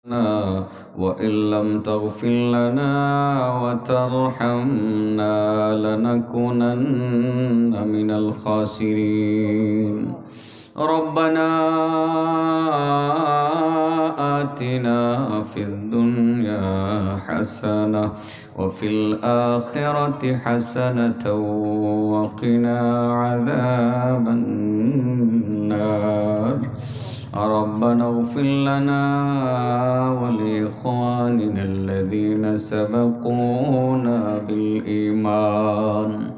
وإن لم تغفر لنا وترحمنا لنكونن من الخاسرين ربنا آتنا في الدنيا حسنة وفي الآخرة حسنة وقنا عذاب النار ربنا اغفر لنا ولإخواننا الذين سبقونا بالإيمان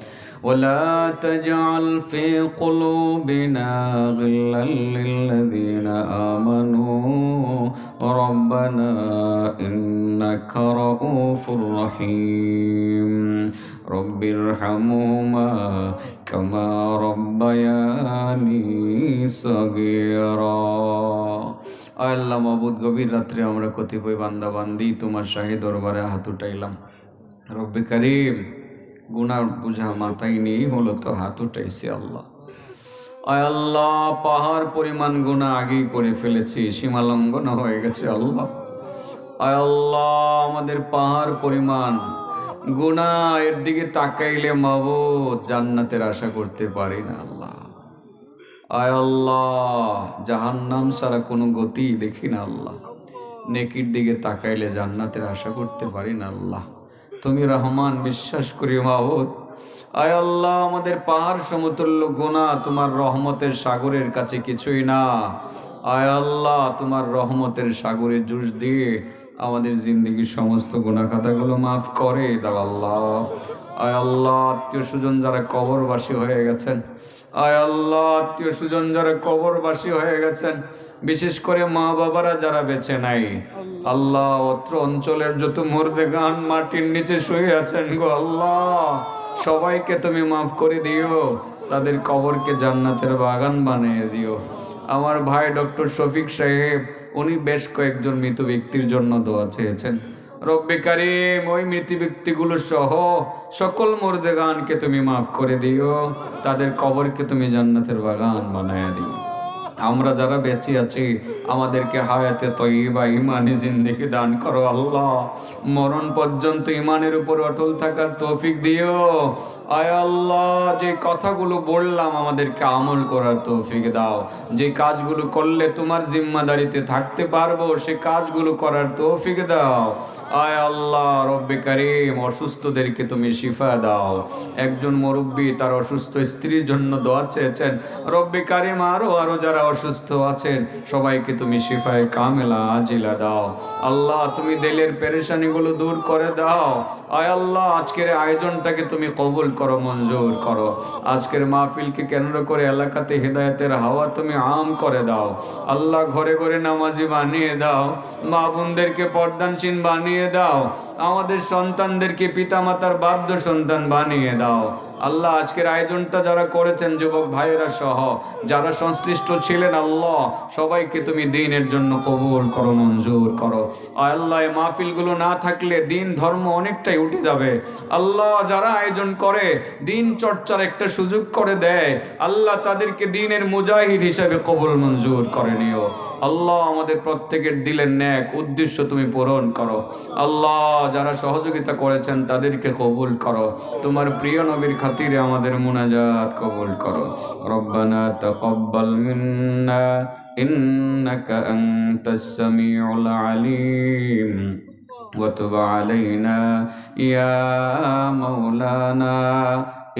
ولا تجعل في قلوبنا غلا للذين آمنوا ربنا إنك رؤوف رحيم رب ارحمهما كما ربياني صغيرا আল্লাহ মাবুদ, গভীর রাত্রে আমরা কতিপয় বান্দা বান্দি তোমার শাহী দরবারে হাত উঠাইলাম। রব্বে কারীম, গুনার বোঝা মাথায় নিয়ে হলো তো হাত উঠাইছি। আল্লাহ, আয় আল্লাহ, পাহাড় পরিমাণ গুনাহ আগেই করে ফেলেছি, সীমালঙ্ঘন হয়ে গেছে। আল্লাহ, আয় আল্লাহ, আমাদের পাহাড় পরিমাণ গুনাহ, এর দিকে তাকাইলে মাবুদ জান্নাতের আশা করতে পারি না। আল্লাহ, আয় আল্লাহ, জাহান্নাম ছাড়া কোনো গতি দেখি না। আল্লাহ, নেকির দিকে তাকাইলে জান্নাতের আশা করতে পারি না। আল্লাহ, তুমি রহমান, বিশ্বাস করি মাবুদ। আয় আল্লাহ, আমাদের পাহাড় সমতুল্য গুনাহ তোমার রহমতের সাগরের কাছে কিছুই না। আয় আল্লাহ, তোমার রহমতের সাগরে জুস দিয়ে আমাদের জিন্দগির সমস্ত গুনাহ খাতাগুলো মাফ করে দাও। আল্লাহ, আয় আল্লাহ, আত্মীয় স্বজন যারা কবরবাসী হয়ে গেছেন, আয় আল্লাহ, আত্মীয় স্বজন যারা কবরবাসী হয়ে গেছেন, বিশেষ করে মা বাবারা যারা বেঁচে নাই, আল্লাহ, অত্র অঞ্চলের যত মুর্দেগান মাটির নিচে শুয়ে আছেন গো আল্লাহ, সবাইকে তুমি মাফ করে দিও, তাদের কবরকে জান্নাতের বাগান বানিয়ে দিও। আমার ভাই ডক্টর শফিক সাহেব, উনি বেশ কয়েকজন মৃত ব্যক্তির জন্য দোয়া চেয়েছেন। রব্বে কারীম, ওই মৃত ব্যক্তিগুলো সহ সকল মুর্দেগানকে তুমি মাফ করে দিও, তাদের কবরকে তুমি জান্নাতের বাগান বানায়া দিও। আমরা যারা বেঁচে আছি, আমাদেরকে হায়াতে তয়্যিবা ঈমানি জিন্দেগি দান করো। আল্লাহ, মরণ পর্যন্ত ঈমানের উপর অটল থাকার তৌফিক দিও। আয় আল্লাহ, যে কথাগুলো বললাম আমাদেরকে আমল করার তৌফিক দাও। যে কাজগুলো করলে তোমার জিম্মাদারিতে থাকতে পারবো, সে কাজগুলো করার তৌফিক দাও। আয় আল্লাহ, রব্বে কারীম, অসুস্থদেরকে তুমি শিফা দাও। একজন মুরব্বী তার অসুস্থ স্ত্রীর জন্য দোয়া চেয়েছেন। রব্বে কারীম, আরো যারা অসুস্থ আছেন সবাইকে তুমি শিফায়ে কামেলা আজিলা দাও। আল্লাহ, তুমি দিলের পেরেশানিগুলো দূর করে দাও। আয় আল্লাহ, আজকের আয়োজনটাকে তুমি কবুল করো, মঞ্জুর করো। আজকের মাহফিলকে কেন্দ্র করে এলাকাতে হিদায়াতের হাওয়া তুমি আম করে দাও। আল্লাহ, ঘরে ঘরে নামাজি বানিয়ে দাও, মা বোনদেরকে পর্দানশীল বানিয়ে দাও, আমাদের সন্তানদেরকে পিতামাতার বাধ্য সন্তান বানিয়ে দাও। আল্লাহ, আজকের আয়োজনটা যারা করেছেন, যুবক ভাইয়েরা সহ যারা সংশ্লিষ্ট ছিলেন, আল্লাহ, সবাইকে তুমি দ্বীনের জন্য কবুল করো, মঞ্জুর করো। আল্লাহ, এই মাহফিলগুলো না থাকলে দ্বীন ধর্ম অনেকটাই উঠে যাবে। আল্লাহ, যারা আয়োজন করে দ্বীন চর্চার একটা সুযোগ করে দেয়, আল্লাহ, তাদেরকে দ্বীনের মুজাহিদ হিসেবে কবুল মঞ্জুর করে নিও। আল্লাহ, আমাদের প্রত্যেকের দিলের ন্যাক উদ্দেশ্য তুমি পূরণ করো। আল্লাহ, যারা সহযোগিতা করেছেন তাদেরকে কবুল করো। তোমার প্রিয় নবীর খাতিরে আমাদের মুনাজাত কবুল করো। রব্বানা তাকাব্বাল মিন্না ইন্নাকা আনতাস সামিউল আলিম ওয়া তুব আলাইনা ইয়া মাওলানা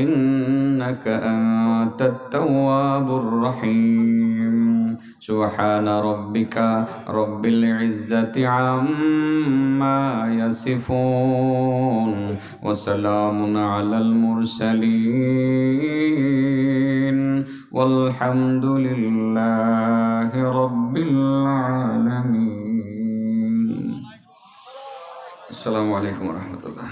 ইন্নাকা আনতাত তাওয়াবুর রহিম। সুবহান রাব্বিকা রাব্বিল ইজ্জাতি আম্মা ইয়াসিফুন ওয়া সালামুন আলাল মুরসালিন ওয়ালহামদুলিল্লাহি রাব্বিল আলামিন। আসসালামু আলাইকুম ওয়া রাহমাতুল্লাহ।